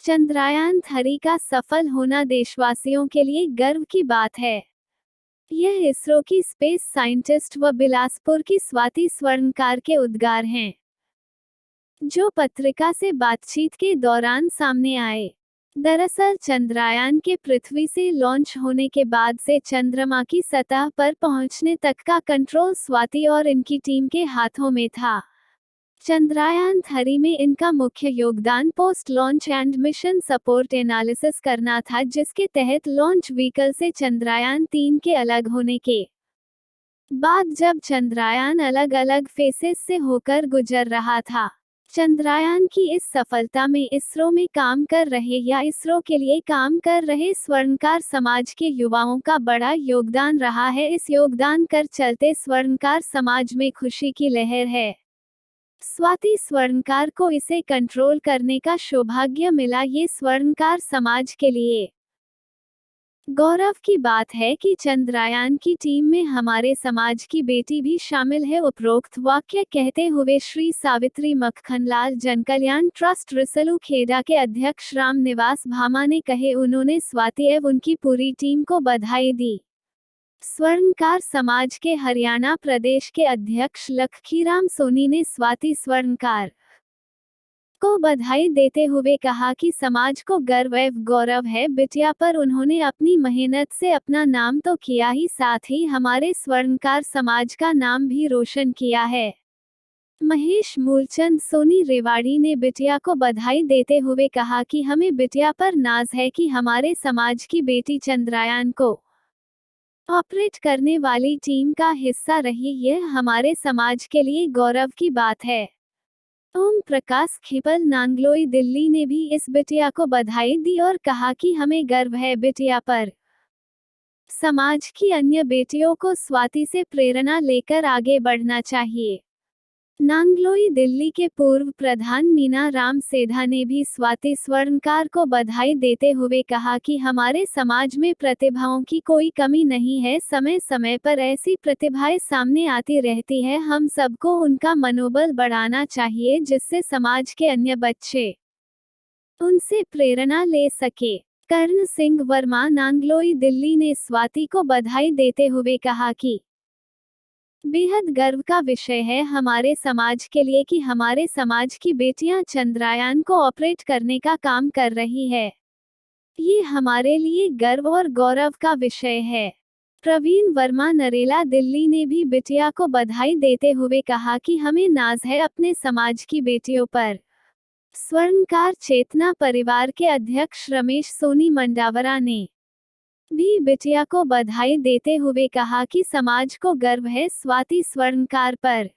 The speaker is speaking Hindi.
चंद्रयान-3 का सफल होना देशवासियों के लिए गर्व की बात है। यह इसरो की स्पेस साइंटिस्ट व बिलासपुर की स्वाति स्वर्णकार के उद्गार हैं, जो पत्रिका से बातचीत के दौरान सामने आए। दरअसल चंद्रयान के पृथ्वी से लॉन्च होने के बाद से चंद्रमा की सतह पर पहुंचने तक का कंट्रोल स्वाति और इनकी टीम के हाथों में था। चंद्रयान-3 में इनका मुख्य योगदान post launch and mission support analysis करना था, जिसके तहत लॉन्च व्हीकल से चंद्रयान-3 के अलग होने के बाद जब चंद्रयान अलग-अलग फेसेस से होकर गुजर रहा था। चंद्रयान की इस सफलता में इसरो में काम कर रहे या इसरो के लिए काम कर रहे स्वर्णकार समाज के युवाओं का बड़ा योगदान रहा है। इस योगदान कर चलते स्वर्णकार समाज में खुशी की लहर है। स्वाति स्वर्णकार को इसे कंट्रोल करने का सौभाग्य मिला। ये स्वर्णकार समाज के लिए गौरव की बात है कि चंद्रयान की टीम में हमारे समाज की बेटी भी शामिल है। उपरोक्त वाक्य कहते हुए श्री सावित्री मक्खनलाल जनकल्याण ट्रस्ट रिसलू खेड़ा के अध्यक्ष राम निवास भामा ने कहे। उन्होंने स्वाति एवं उनकी पूरी टीम को बधाई दी। स्वर्णकार समाज के हरियाणा प्रदेश के अध्यक्ष लखीराम सोनी ने स्वाति स्वर्णकार को बधाई देते हुए कहा कि समाज को गर्व एवं गौरव है बिटिया पर। उन्होंने अपनी मेहनत से अपना नाम तो किया ही, साथ ही हमारे स्वर्णकार समाज का नाम भी रोशन किया है। महेश मूलचंद सोनी रेवाड़ी ने बिटिया को बधाई देते हुए कहा कि हमें बिटिया पर नाज है कि हमारे समाज की बेटी चंद्रयान को ऑपरेट करने वाली टीम का हिस्सा रही। यह हमारे समाज के लिए गौरव की बात है। ओम प्रकाश खिपल नांगलोई दिल्ली ने भी इस बिटिया को बधाई दी और कहा कि हमें गर्व है बिटिया पर। समाज की अन्य बेटियों को स्वाति से प्रेरणा लेकर आगे बढ़ना चाहिए। नांगलोई दिल्ली के पूर्व प्रधान मीना राम सेधा ने भी स्वाति स्वर्णकार को बधाई देते हुए कहा कि हमारे समाज में प्रतिभाओं की कोई कमी नहीं है। समय समय पर ऐसी प्रतिभाएं सामने आती रहती है। हम सबको उनका मनोबल बढ़ाना चाहिए, जिससे समाज के अन्य बच्चे उनसे प्रेरणा ले सके। कर्ण सिंह वर्मा नांगलोई दिल्ली ने स्वाति को बधाई देते हुए कहा कि बेहद गर्व का विषय है हमारे समाज के लिए कि हमारे समाज की बेटियां चंद्रयान को ऑपरेट करने का काम कर रही है। ये हमारे लिए गर्व और गौरव का विषय है। प्रवीण वर्मा नरेला दिल्ली ने भी बिटिया को बधाई देते हुए कहा कि हमें नाज है अपने समाज की बेटियों पर। स्वर्णकार चेतना परिवार के अध्यक्ष रमेश सोनी मंडावरा ने भी बिटिया को बधाई देते हुए कहा कि समाज को गर्व है स्वाति स्वर्णकार पर।